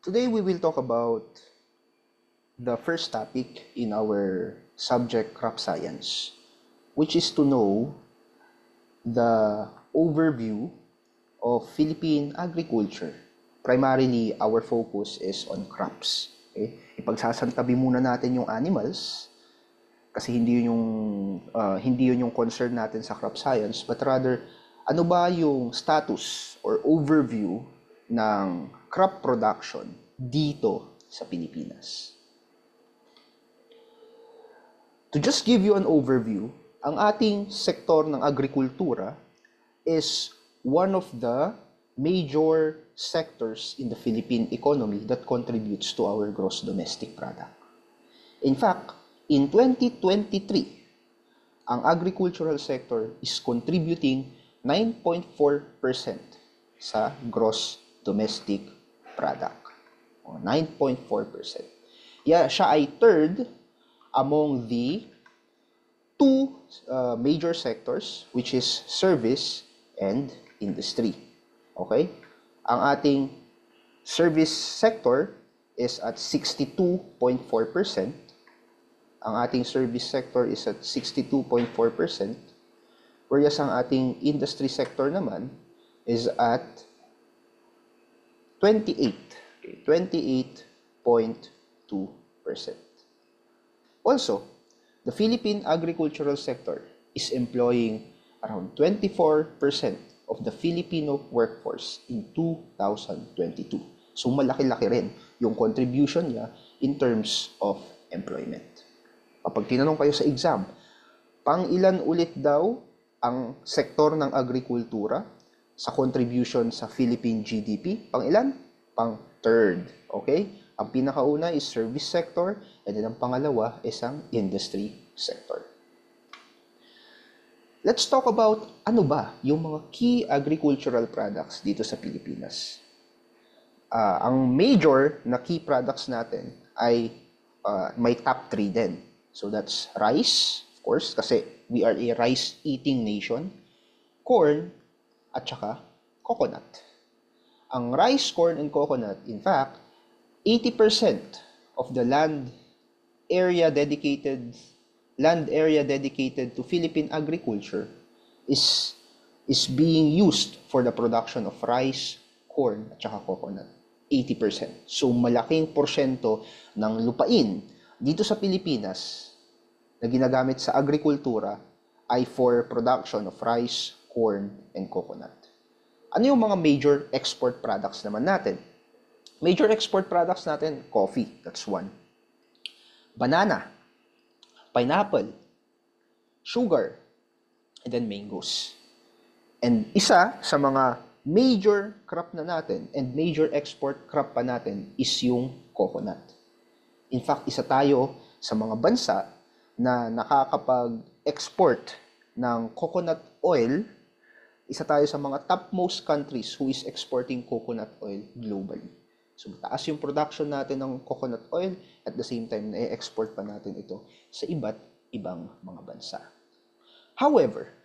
Today we will talk about the first topic in our subject crop science, which is to know the overview of Philippine agriculture. Primarily, our focus is on crops. Okay? Ipagsasantabi muna natin yung animals kasi hindi yun yung concern natin sa crop science, but rather ano ba yung status or overview ng crop production dito sa Pilipinas. To just give you an overview, ang ating sektor ng agrikultura is one of the major sectors in the Philippine economy that contributes to our gross domestic product. In fact, in 2023, ang agricultural sector is contributing 9.4% sa gross domestic product. 9.4%. Yeah, siya ay third among the two major sectors, which is service and industry. Okay? Ang ating service sector is at 62.4%. Ang ating service sector is at 62.4%, whereas ang ating industry sector naman is at 28.2%. Also, the Philippine agricultural sector is employing around 24% of the Filipino workforce in 2022. So malaki-laki rin yung contribution niya in terms of employment. Kapag tinanong kayo sa exam, pang ilan ulit daw ang sektor ng agrikultura sa contribution sa Philippine GDP? Pang ilan? Pang third. Okay? Ang pinakauna is service sector, and then ang pangalawa is ang industry sector. Let's talk about ano ba yung mga key agricultural products dito sa Pilipinas. Ang major na key products natin ay may top 3 din. So that's rice, of course, kasi we are a rice-eating nation, corn, at saka coconut. Ang rice, corn, and coconut, in fact, 80% of the land area dedicated to Philippine agriculture is being used for the production of rice, corn, at saka coconut. 80%. So malaking porsyento ng lupain dito sa Pilipinas na ginagamit sa agrikultura ay for production of rice, corn, and coconut. Ano yung mga major export products naman natin? Major export products natin, coffee, that's one. Banana, pineapple, sugar, and then mangoes. And isa sa mga major crop na natin and major export crop pa natin is yung coconut. In fact, isa tayo sa mga bansa na nakakapag-export ng coconut oil. Isa tayo sa mga topmost countries who is exporting coconut oil globally. So, mataas yung production natin ng coconut oil at the same time, na-export pa natin ito sa iba't ibang mga bansa. However,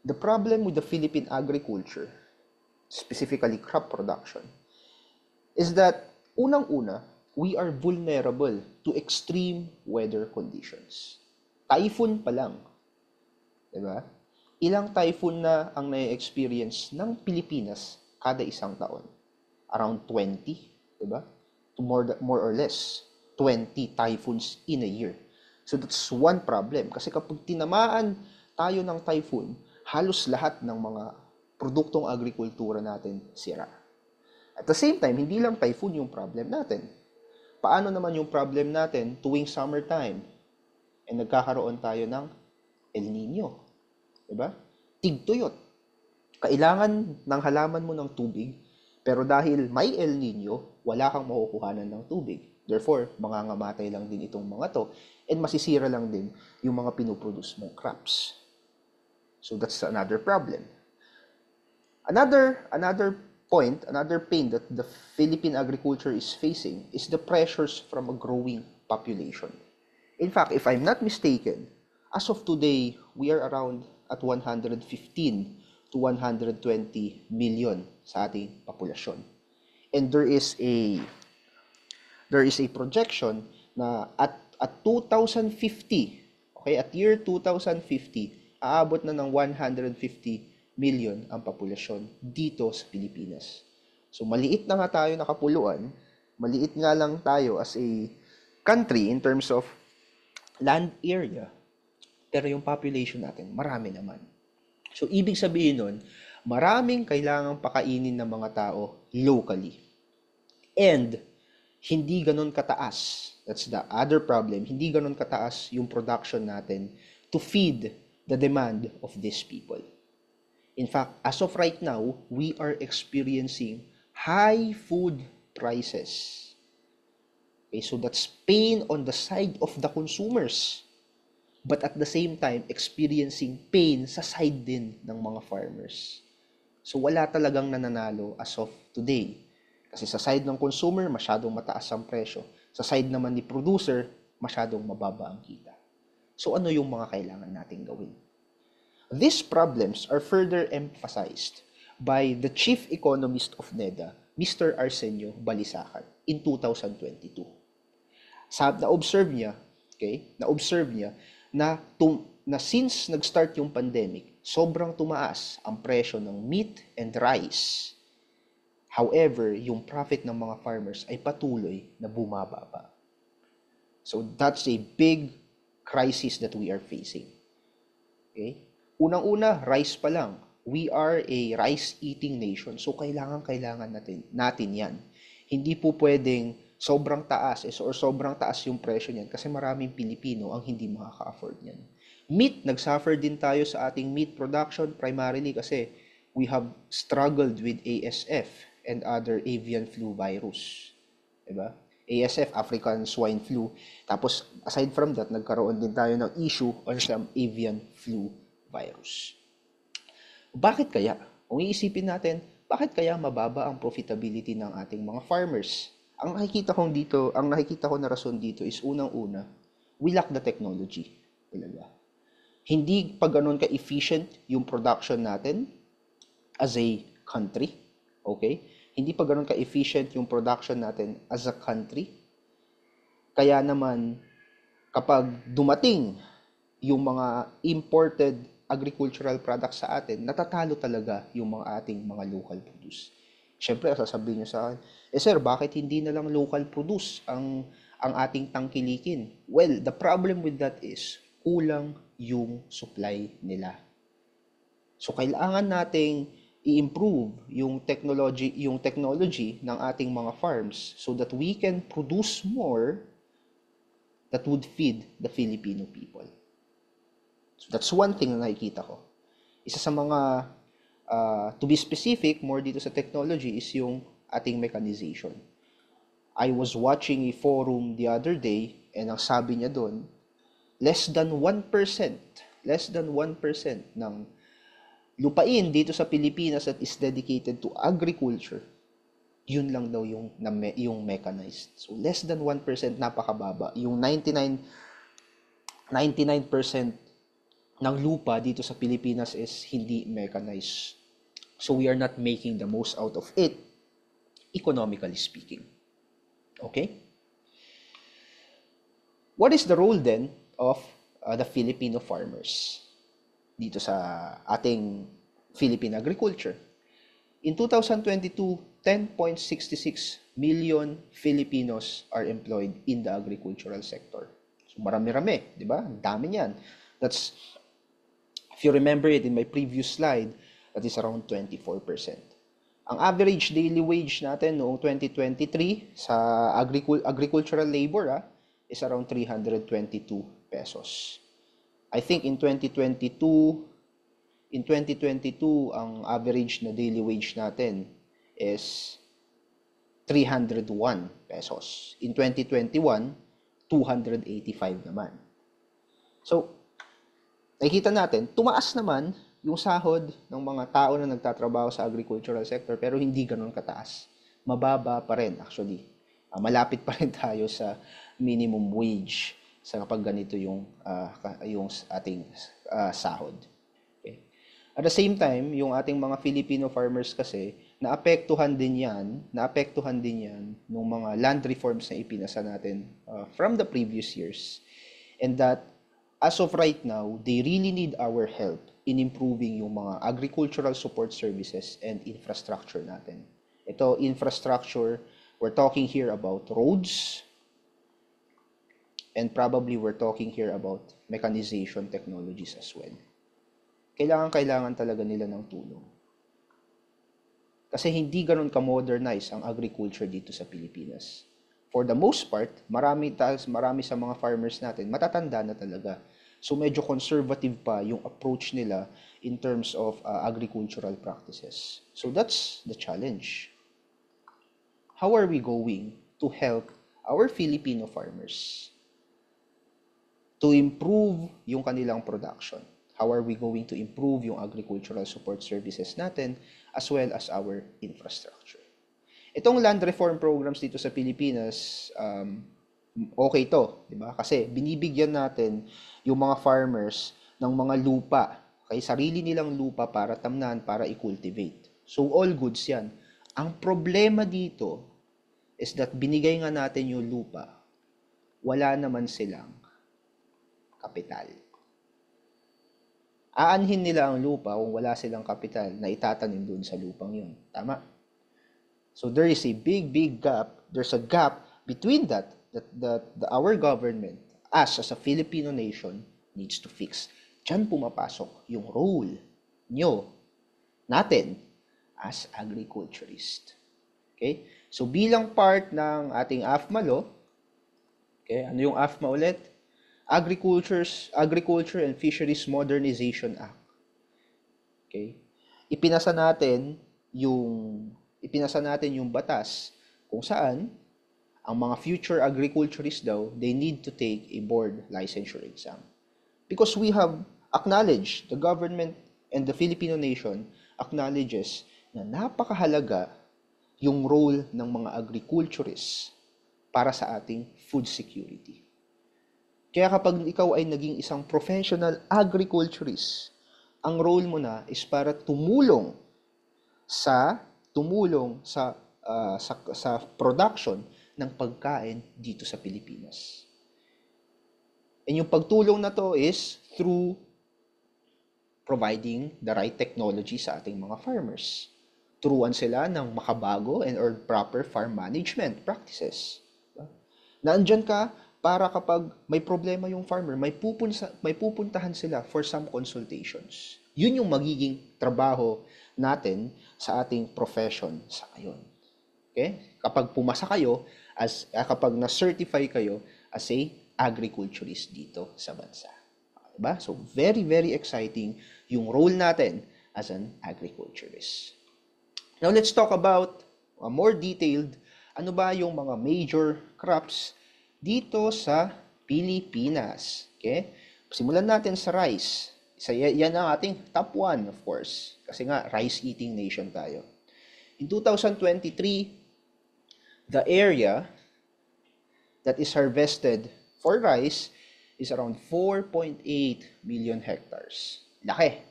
the problem with the Philippine agriculture, specifically crop production, is that unang-una, we are vulnerable to extreme weather conditions. Typhoon pa lang. Diba? Ilang typhoon na ang na-experience ng Pilipinas kada isang taon? Around 20, diba? To more or less 20 typhoons in a year. So that's one problem. Kasi kapag tinamaan tayo ng typhoon, halos lahat ng mga produktong agrikultura natin sira. At the same time, hindi lang typhoon yung problem natin. Paano naman yung problem natin tuwing summertime? And nagkakaroon tayo ng El Nino. Diba? Tigtuyot. Kailangan ng halaman mo ng tubig, pero dahil may El Nino, wala kang makukuhanan ng tubig. Therefore, mangangamatay lang din itong mga to, and masisira lang din yung mga pinuproduce mong crops. So that's another problem. Another pain that the Philippine agriculture is facing is the pressures from a growing population. In fact, if I'm not mistaken, as of today, we are around at 115 to 120 million sa ating populasyon. And there is a there is a projection na at 2050, okay, at year 2050, aabot na ng 150 million ang populasyon dito sa Pilipinas. So maliit na nga tayo na kapuluan, maliit nga lang tayo as a country in terms of land area, pero yung population natin, marami naman. So ibig sabihin nun, maraming kailangang pakainin ng mga tao locally. And hindi ganun kataas. That's the other problem. Hindi ganun kataas yung production natin to feed the demand of these people. In fact, as of right now, we are experiencing high food prices. Okay, so that's pain on the side of the consumers. But at the same time, experiencing pain sa side din ng mga farmers. So wala talagang nananalo as of today. Kasi sa side ng consumer, masyadong mataas ang presyo. Sa side naman ni producer, masyadong mababa ang kita. So ano yung mga kailangan nating gawin? These problems are further emphasized by the chief economist of NEDA, Mr. Arsenio Balisacan, in 2022. Na-observe niya na since nag-start yung pandemic, sobrang tumaas ang presyo ng meat and rice. However, yung profit ng mga farmers ay patuloy na bumababa. So that's a big crisis that we are facing. Okay? Unang-una, rice pa lang. We are a rice-eating nation. So kailangan natin yan. Hindi po pwedeng sobrang taas or sobrang taas yung presyo niyan kasi maraming Pilipino ang hindi makaka-afford niyan. Meat, nag-suffer din tayo sa ating meat production primarily kasi we have struggled with ASF and other avian flu virus. Diba? ASF, African swine flu. Tapos, aside from that, nagkaroon din tayo ng issue on some avian flu virus. Bakit kaya? Kung iisipin natin, bakit kaya mababa ang profitability ng ating mga farmers? Ang nakikita ko na rason dito is unang-una, we lack the technology. Talaga. Hindi pa ganun ka-efficient yung production natin as a country. Okay? Hindi pa ganun ka-efficient yung production natin as a country. Kaya naman, kapag dumating yung mga imported agricultural products sa atin, natatalo talaga yung mga ating mga local produce. Siyempre, sasabihin nyo sa akin, sir, bakit hindi na lang local produce ang ating tangkilikin? Well, the problem with that is, kulang yung supply nila. So, kailangan nating i-improve yung technology ng ating mga farms so that we can produce more that would feed the Filipino people. So that's one thing na nakikita ko. Isa sa mga, to be specific, more dito sa technology is yung ating mechanization. I was watching a forum the other day and ang sabi niya doon, less than 1% ng lupain dito sa Pilipinas that is dedicated to agriculture, yun lang daw yung mechanized. So less than 1%, napakababa. Yung 99% ng lupa dito sa Pilipinas is hindi mechanized. So we are not making the most out of it, economically speaking. Okay? What is the role then of the Filipino farmers dito sa ating Philippine agriculture? In 2022, 10.66 million Filipinos are employed in the agricultural sector. So marami-rami, di ba? Dami niyan. That's, if you remember it in my previous slide, that is around 24%. Ang average daily wage natin noong 2023 sa agricultural labor is around 322 pesos. I think in 2022, ang average na daily wage natin is 301 pesos. In 2021, 285 naman. So, nakikita natin, tumaas naman yung sahod ng mga tao na nagtatrabaho sa agricultural sector pero hindi ganoon kataas. Mababa pa rin actually. Malapit pa rin tayo sa minimum wage sa kapag ganito yung ating sahod. Okay. At the same time, yung ating mga Filipino farmers kasi, naapektuhan din yan ng mga land reforms na ipinasa natin from the previous years. And that as of right now, they really need our help in improving yung mga agricultural support services and infrastructure natin. Ito, infrastructure, we're talking here about roads, and probably we're talking here about mechanization technologies as well. Kailangan talaga nila ng tulong. Kasi hindi ganun ka-modernize ang agriculture dito sa Pilipinas. For the most part, marami sa mga farmers natin, matatanda na talaga. So medyo conservative pa yung approach nila in terms of agricultural practices. So that's the challenge. How are we going to help our Filipino farmers to improve yung kanilang production? How are we going to improve yung agricultural support services natin as well as our infrastructure? Itong land reform programs dito sa Pilipinas, okay to, di ba? Kasi binibigyan natin yung mga farmers ng mga lupa, kay sarili nilang lupa para tamnan, para i-cultivate. So all goods yan. Ang problema dito is that binigay nga natin yung lupa, wala naman silang kapital. Aanhin nila ang lupa kung wala silang kapital na itatanim doon sa lupang yun. Tama? So there is a big gap. There's a gap between that our government, as a Filipino nation, needs to fix. Diyan pumapasok yung role natin as agriculturist. Okay? So bilang part ng ating AFMA law, okay, ano yung AFMA ulit? Agriculture and Fisheries Modernization Act. Okay? Ipinasa natin yung batas kung saan ang mga future agriculturists daw, they need to take a board licensure exam. Because we have acknowledged, the government and the Filipino nation acknowledges na napakahalaga yung role ng mga agriculturists para sa ating food security. Kaya kapag ikaw ay naging isang professional agriculturist, ang role mo na is para tumulong sa production ng pagkain dito sa Pilipinas. And yung pagtulong na to is through providing the right technology sa ating mga farmers. Turuan sila ng makabago or proper farm management practices. Naandyan ka para kapag may problema yung farmer, may pupuntahan sila for some consultations. Yun yung magiging trabaho natin sa ating profession sa ngayon. Okay? Kapag pumasa kayo, kapag na-certify kayo as a agriculturist dito sa bansa. Diba? So, very exciting yung role natin as an agriculturist. Now, let's talk about more detailed, ano ba yung mga major crops dito sa Pilipinas. Okay? Simulan natin sa rice. Yan ang ating top 1, of course. Kasi nga, rice-eating nation tayo. In 2023, the area that is harvested for rice is around 4.8 million hectares. Laki.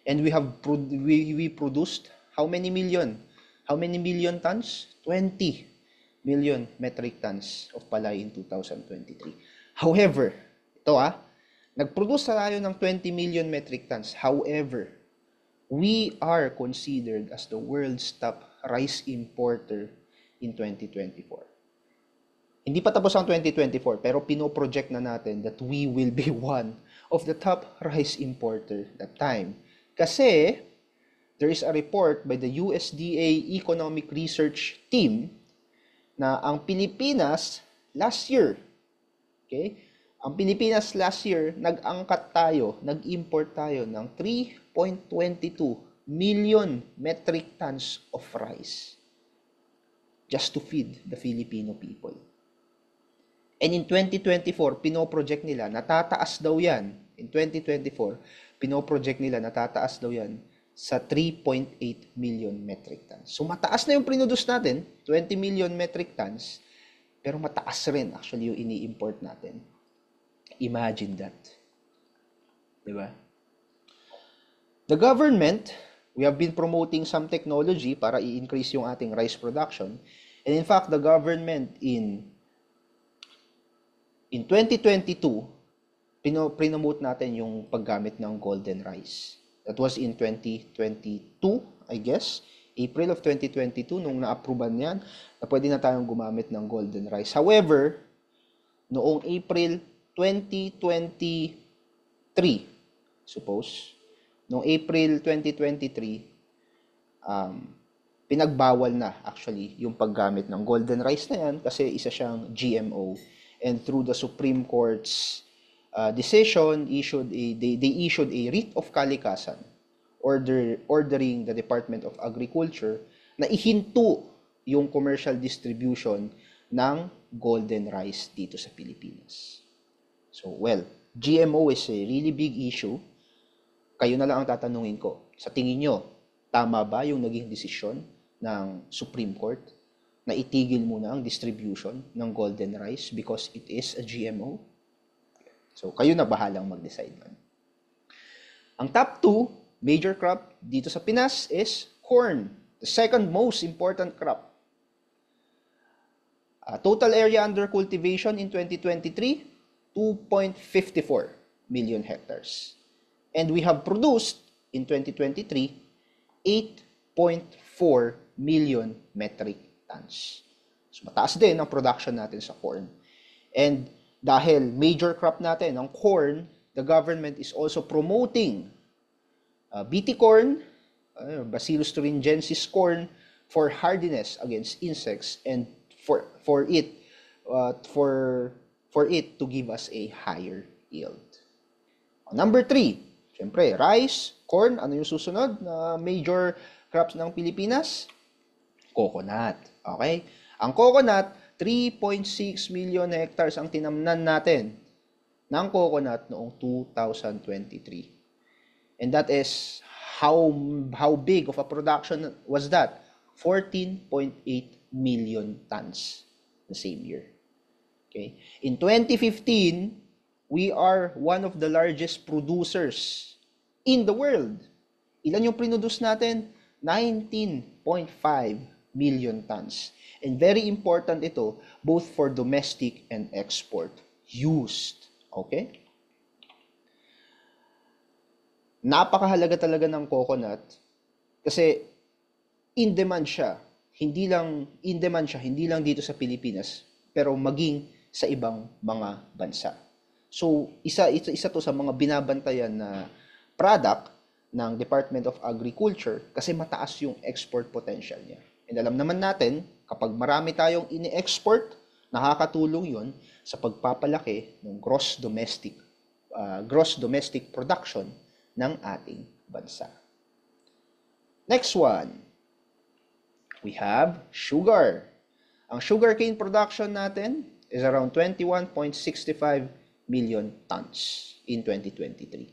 And we produced how many million? How many million tons? 20 million metric tons of palay in 2023. However, nag-produce tayo ng 20 million metric tons. However, we are considered as the world's top rice importer in 2024. Hindi pa tapos ang 2024, pero pinoproject na natin that we will be one of the top rice importer that time. Kasi, there is a report by the USDA Economic Research Team na ang Pilipinas last year, nag-import tayo ng 3.22 million metric tons of rice just to feed the Filipino people. And in 2024, pinoproject nila, natataas daw yan. In 2024, pinoproject nila, natataas daw yan sa 3.8 million metric tons. So, mataas na yung produce natin, 20 million metric tons, pero mataas rin actually yung ini-import natin. Imagine that. Diba? The government We have been promoting some technology para i-increase yung ating rice production. And in fact, the government in 2022, pinomote natin yung paggamit ng golden rice. That was in 2022, I guess. April of 2022, nung na-approvean yan, na pwede na tayong gumamit ng golden rice. However, noong April 2023, noong April 2023, pinagbawal na actually yung paggamit ng golden rice na yan kasi isa siyang GMO. And through the Supreme Court's decision, they issued a writ of kalikasan ordering the Department of Agriculture na ihinto yung commercial distribution ng golden rice dito sa Pilipinas. So, well, GMO is a really big issue. Kayo na lang ang tatanungin ko. Sa tingin nyo, tama ba yung naging desisyon ng Supreme Court na itigil muna ang distribution ng golden rice because it is a GMO? So, kayo na bahalang mag-decide man. Ang top 2 major crop dito sa Pinas is corn, the second most important crop. Total area under cultivation in 2023, 2.54 million hectares. And we have produced in 2023, 8.4 million metric tons. So mataas din ang production natin sa corn. And dahil major crop natin ang corn, the government is also promoting BT corn, Bacillus thuringiensis corn, for hardiness against insects and for it to give us a higher yield. Number 3, syempre, rice, corn. Ano yung susunod na major crops ng Pilipinas? Coconut. Okay? Ang coconut, 3.6 million hectares ang tinamnan natin ng coconut noong 2023. And that is how big of a production was that? 14.8 million tons the same year. Okay? In 2015, we are one of the largest producers in the world. Ilan yung produce natin? 19.5 million tons. And very important ito, both for domestic and export used. Okay? Napakahalaga talaga ng coconut kasi in demand siya. Hindi lang dito sa Pilipinas, pero maging sa ibang mga bansa. So, isa to sa mga binabantayan na product ng Department of Agriculture kasi mataas yung export potential niya. And alam naman natin, kapag marami tayong ini-export, nakakatulong yon sa pagpapalaki ng gross domestic production ng ating bansa. Next one, we have sugar. Ang sugarcane production natin is around 21.65 million tons in 2023.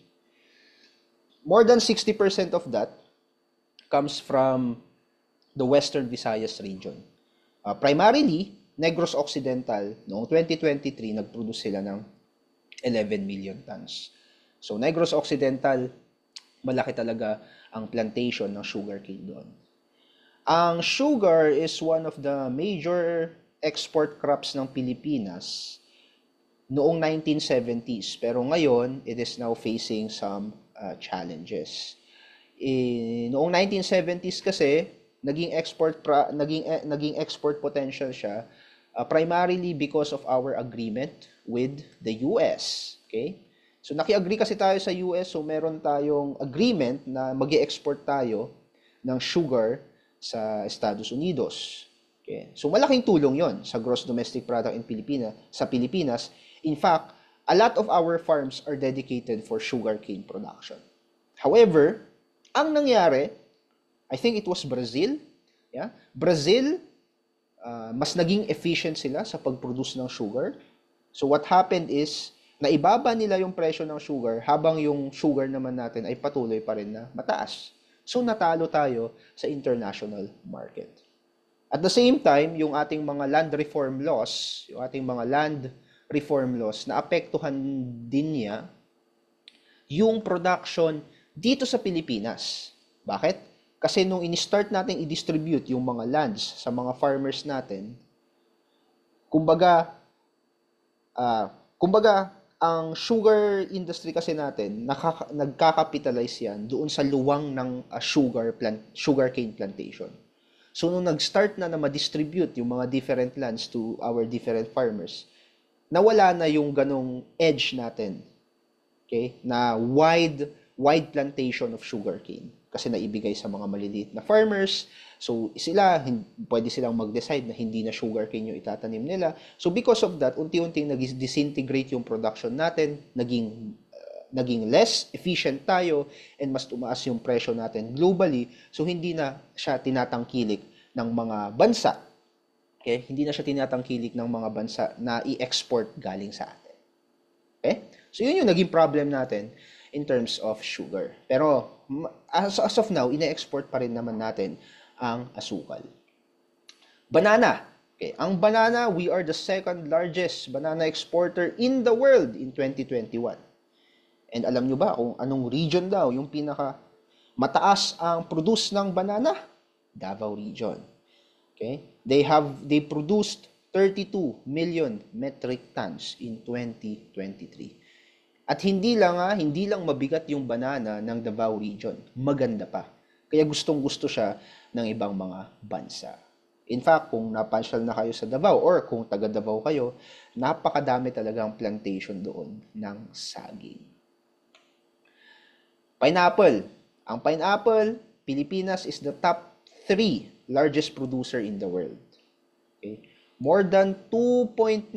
More than 60% of that comes from the Western Visayas region. Primarily, Negros Occidental, noong 2023, nag-produce sila ng 11 million tons. So, Negros Occidental, malaki talaga ang plantation ng sugarcane doon. Ang sugar is one of the major export crops ng Pilipinas noong 1970s. Pero ngayon, it is now facing some challenges. Noong 1970s kasi, naging export potential siya primarily because of our agreement with the US. Okay? So, naki-agree kasi tayo sa US, so meron tayong agreement na mag-i-export tayo ng sugar sa Estados Unidos. Okay? So, malaking tulong yon sa gross domestic product sa Pilipinas. In fact, a lot of our farms are dedicated for sugarcane production. However, ang nangyari, I think it was Brazil. Yeah? Brazil, mas naging efficient sila sa pag-produce ng sugar. So, what happened is, naibaba nila yung presyo ng sugar habang yung sugar naman natin ay patuloy pa rin na mataas. So, natalo tayo sa international market. At the same time, yung ating mga land reform laws, naapektuhan din niya yung production dito sa Pilipinas. Bakit? Kasi nung in-start natin i-distribute yung mga lands sa mga farmers natin, kumbaga, kumbaga, ang sugar industry kasi natin, nagkakapitalize yan doon sa luwang ng sugarcane plantation. So, nung nag-start na ma-distribute yung mga different lands to our different farmers, nawala na yung ganong edge natin. Okay? Na wide plantation of sugarcane kasi naibigay sa mga maliliit na farmers. So sila pwede silang mag-decide na hindi na sugarcane yung itatanim nila. So because of that, unti-unting nag-disintegrate yung production natin, naging less efficient tayo, and mas tumaas yung presyo natin globally. So hindi na siya tinatangkilik ng mga bansa. Okay? Hindi na siya tinatangkilik ng mga bansa na i-export galing sa atin. Okay? So yun yung naging problem natin in terms of sugar. Pero as of now, ine-export pa rin naman natin ang asukal. Banana. Okay. Ang banana, we are the second largest banana exporter in the world in 2021. And alam nyo ba kung anong region daw yung pinaka mataas ang produce ng banana? Davao region. Okay? They produced 32 million metric tons in 2023. At hindi lang mabigat yung banana ng Davao region, maganda pa. Kaya gustong-gusto siya ng ibang mga bansa. In fact, kung napasyal na kayo sa Davao or kung taga Davao kayo, napakadami talagang plantation doon ng saging. Pineapple. Ang pineapple, Pilipinas is the top 3 largest producer in the world. Okay? More than 2.9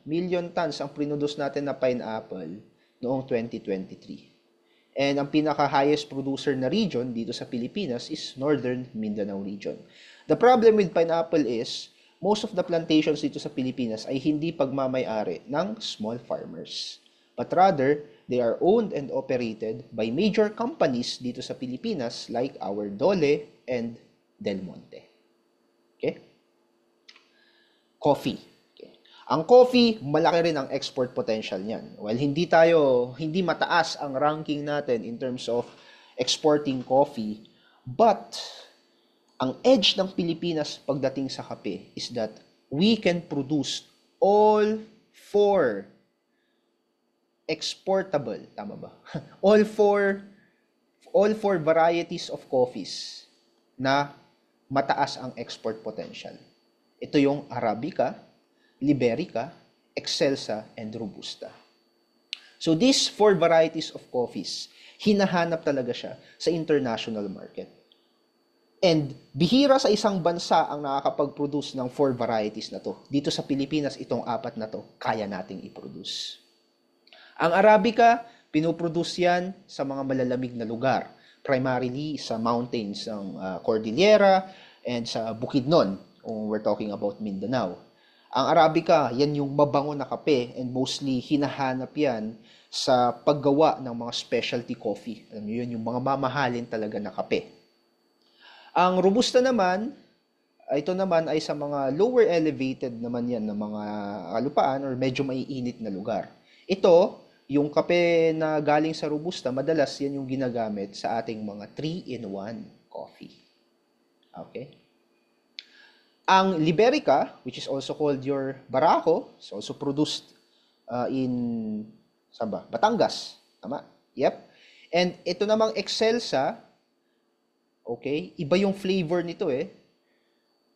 million tons ang produce natin na pineapple noong 2023. And ang pinaka-highest producer na region dito sa Pilipinas is Northern Mindanao region. The problem with pineapple is, most of the plantations dito sa Pilipinas ay hindi pagmamay-ari ng small farmers. But rather, they are owned and operated by major companies dito sa Pilipinas like our Dole and Del Monte. Okay? Coffee. Okay. Ang coffee, malaki rin ang export potential niyan. Well, hindi mataas ang ranking natin in terms of exporting coffee, but ang edge ng Pilipinas pagdating sa kape is that we can produce all 4 exportable, tama ba? all four varieties of coffees na mataas ang export potential. Ito yung Arabica, Liberica, Excelsa, and Robusta. So these 4 varieties of coffees, hinahanap talaga siya sa international market. And bihira sa isang bansa ang nakakapag-produce ng 4 varieties na to. Dito sa Pilipinas, itong 4 na to, kaya nating i-produce. Ang Arabica, pinoproduce yan sa mga malalamig na lugar. Primarily sa mountains ng Cordillera and sa Bukidnon. We're talking about Mindanao. Ang Arabica, yan yung mabango na kape and mostly hinahanap yan sa paggawa ng mga specialty coffee. Alam niyo yun, yung mga mamahalin talaga na kape. Ang Robusta naman, ito naman ay sa mga lower elevated naman yan ng mga kalupaan or medyo maiinit na lugar. Ito, yung kape na galing sa Robusta, madalas yan yung ginagamit sa ating mga 3-in-1 coffee. Okay? Ang Liberica, which is also called your Barako, is also produced in Batangas. Tama? Yep. And ito namang Excelsa, okay, iba yung flavor nito eh.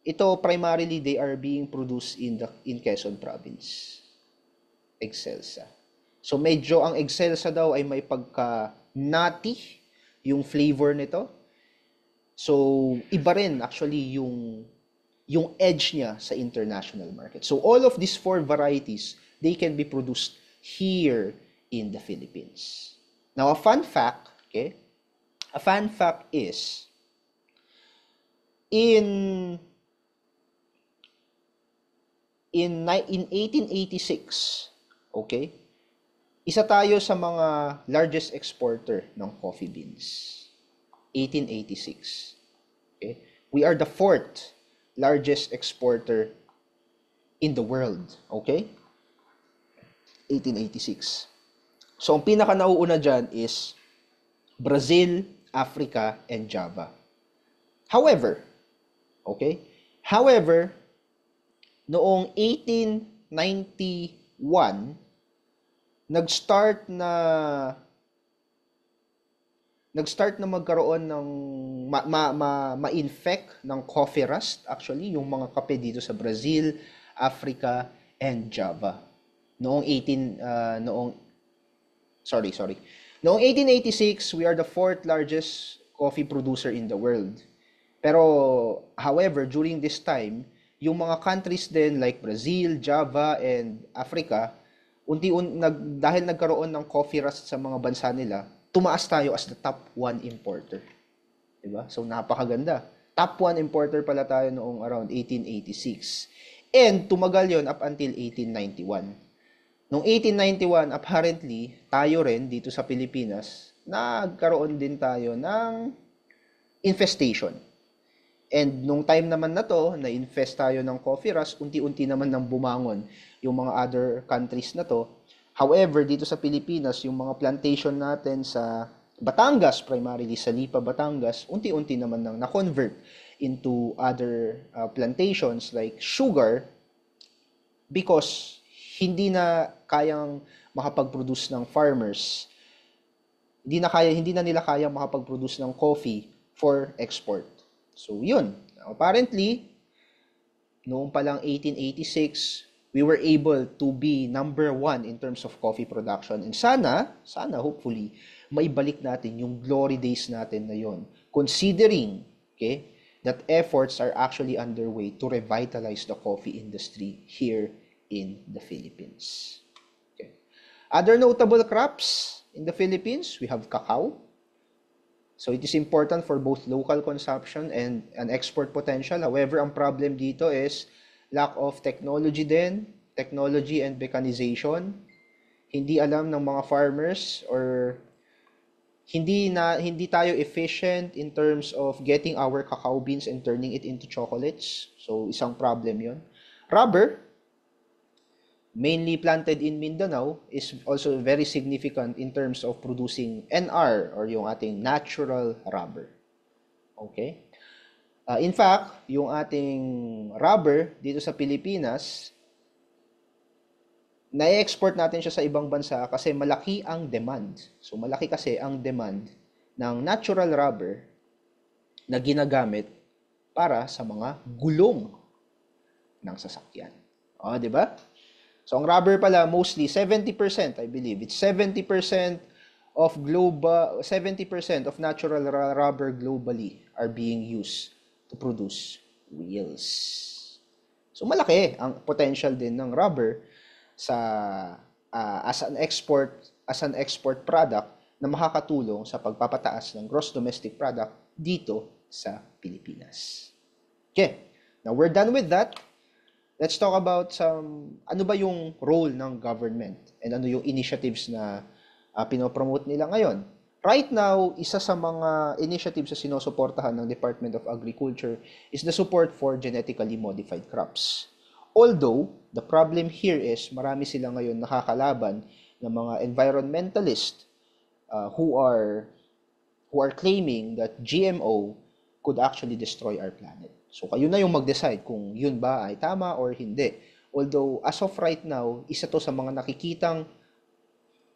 Ito primarily they are being produced in Quezon province. Excelsa. So medyo ang Excelsa daw ay may pagka-nutty yung flavor nito. So iba rin actually yung edge niya sa international market. So all of these 4 varieties, they can be produced here in the Philippines. Now a fun fact, okay? A fun fact is in 1886, okay? Isa tayo sa mga largest exporter ng coffee beans. 1886. Okay? We are the 4th largest exporter in the world. Okay? 1886. So, ang pinaka nauuna dyan is Brazil, Africa, and Java. However, okay? However, noong 1891, nag-start na magkaroon ng ma-infect ng coffee rust actually yung mga kape dito sa Brazil, Africa, and Java. Noong 1886, we are the fourth largest coffee producer in the world. Pero however, during this time, yung mga countries din like Brazil, Java, and Africa, dahil nagkaroon ng coffee rust sa mga bansa nila, tumaas tayo as the top 1 importer. Diba? So, napakaganda. Top 1 importer pala tayo noong around 1886. And tumagal yon up until 1891. Noong 1891, apparently, tayo rin dito sa Pilipinas, nagkaroon din tayo ng infestation. And nung time naman na to, na-infest tayo ng coffee rust, unti-unti naman nang bumangon yung mga other countries na to. However, dito sa Pilipinas, yung mga plantation natin sa Batangas, primarily sa Lipa, Batangas, unti-unti naman nang na-convert into other plantations like sugar because hindi na kayang makapag-produce ng farmers. Hindi na nila kayang makapag-produce ng coffee for export. So, yun. Apparently, noong palang 1886, we were able to be number 1 in terms of coffee production. And sana, hopefully, maibalik natin yung glory days natin na yon. Considering, okay, that efforts are actually underway to revitalize the coffee industry here in the Philippines. Okay. Other notable crops in the Philippines, we have cacao. So it is important for both local consumption and an export potential. However, ang problem dito is lack of technology and mechanization. Hindi alam ng mga farmers or hindi tayo efficient in terms of getting our cacao beans and turning it into chocolates. So isang problem 'yon. Rubber, mainly planted in Mindanao, is also very significant in terms of producing NR or yung ating natural rubber. Okay? In fact, yung ating rubber dito sa Pilipinas, na-export natin siya sa ibang bansa kasi malaki ang demand. So, malaki kasi ang demand ng natural rubber na ginagamit para sa mga gulong ng sasakyan. O, di ba? So, ang rubber pala, mostly 70%, I believe, it's 70% of natural rubber globally are being used to produce wheels. So malaki ang potential din ng rubber sa as an export product na makakatulong sa pagpapataas ng gross domestic product dito sa Pilipinas. Okay. Now we're done with that. Let's talk about ano ba yung role ng government and ano yung initiatives na pinopromote nila ngayon. Right now, isa sa mga initiatives na sinusuportahan ng Department of Agriculture is the support for genetically modified crops. Although, the problem here is marami sila ngayon nakakalaban ng mga environmentalist who are claiming that GMO could actually destroy our planet. So, kayo na yung mag-decide kung yun ba ay tama or hindi. Although, as of right now, isa to sa mga nakikitang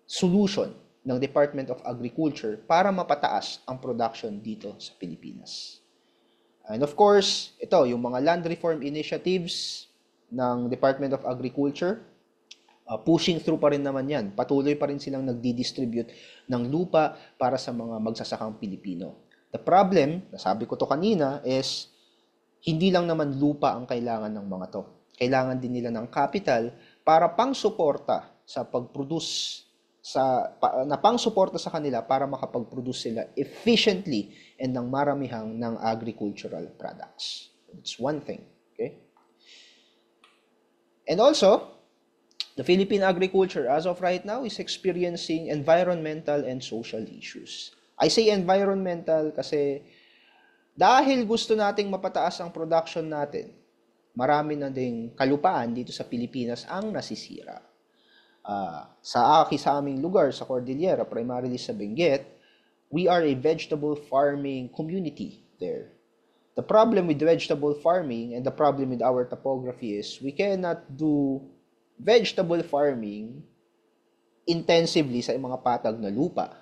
solution ng Department of Agriculture para mapataas ang production dito sa Pilipinas. And of course, ito, yung mga land reform initiatives ng Department of Agriculture, pushing through pa rin naman yan. Patuloy pa rin silang nagdi-distribute ng lupa para sa mga magsasakang Pilipino. The problem, nasabi ko to kanina, is hindi lang naman lupa ang kailangan ng mga to. Kailangan din nila ng capital para pang-suporta sa pag-produce pang-suporta sa kanila para makapag-produce sila efficiently and ng maramihang ng agricultural products. That's one thing. Okay? And also, the Philippine agriculture as of right now is experiencing environmental and social issues. I say environmental kasi dahil gusto nating mapataas ang production natin, marami na ding kalupaan dito sa Pilipinas ang nasisira. Sa aming lugar, sa Cordillera, primarily sa Benguet, we are a vegetable farming community there. The problem with vegetable farming and the problem with our topography is we cannot do vegetable farming intensively sa mga patag na lupa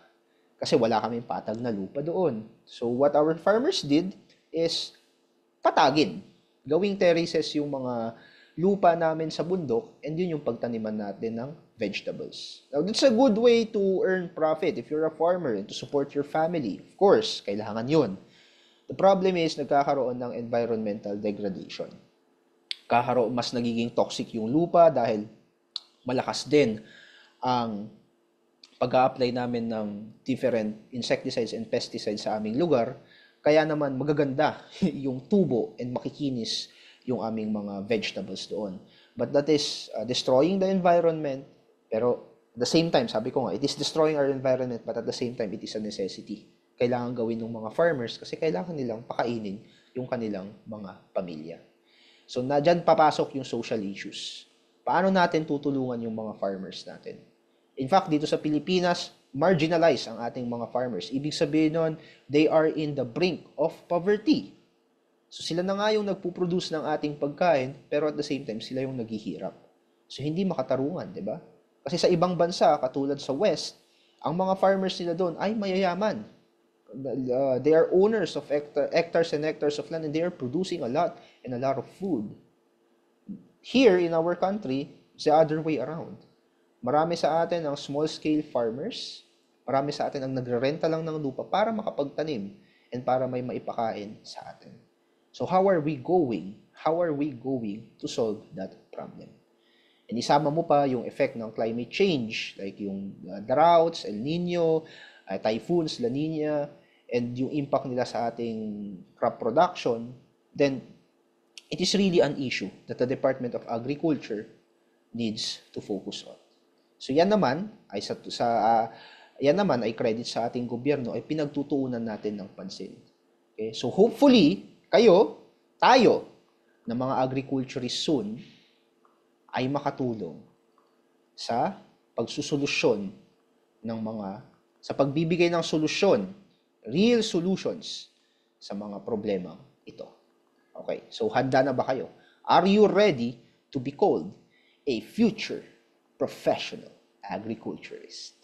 kasi wala kaming patag na lupa doon. So what our farmers did is patagin. Gawing terraces yung mga lupa namin sa bundok and yun yung pagtaniman natin ng vegetables. Now, that's a good way to earn profit if you're a farmer and to support your family. Of course, kailangan yun. The problem is, nagkakaroon ng environmental degradation. Mas nagiging toxic yung lupa dahil malakas din ang pag-a-apply namin ng different insecticides and pesticides sa aming lugar. Kaya naman magaganda yung tubo and makikinis yung aming mga vegetables doon. But that is destroying the environment. Pero at the same time, sabi ko nga, it is destroying our environment, but at the same time, it is a necessity. Kailangan gawin ng mga farmers kasi kailangan nilang pakainin yung kanilang mga pamilya. So, dyan papasok yung social issues. Paano natin tutulungan yung mga farmers natin? In fact, dito sa Pilipinas, marginalized ang ating mga farmers. Ibig sabihin nun, they are in the brink of poverty. So sila na nga yung nagpuproduce ng ating pagkain, pero at the same time, sila yung naghihirap. So hindi makatarungan, di ba? Kasi sa ibang bansa, katulad sa West, ang mga farmers nila doon ay mayayaman. They are owners of hectares and hectares of land and they are producing a lot and a lot of food. Here in our country, it's the other way around. Marami sa atin ang small-scale farmers, marami sa atin ang nagrerenta lang ng lupa para makapagtanim and para may maipakain sa atin. So how are we going? How are we going to solve that problem? And isama mo pa yung effect ng climate change, like yung droughts, El Nino, typhoons, La Nina, and yung impact nila sa ating crop production, then it is really an issue that the Department of Agriculture needs to focus on. So yan naman ay credit sa ating gobyerno ay pinagtutuunan natin ng pansin. Okay? So hopefully tayo na mga agriculturists soon ay makatulong sa pagsusolusyon sa pagbibigay ng solusyon, real solutions sa mga problema ito. Okay, so handa na ba kayo? Are you ready to be called a future professional agriculturist?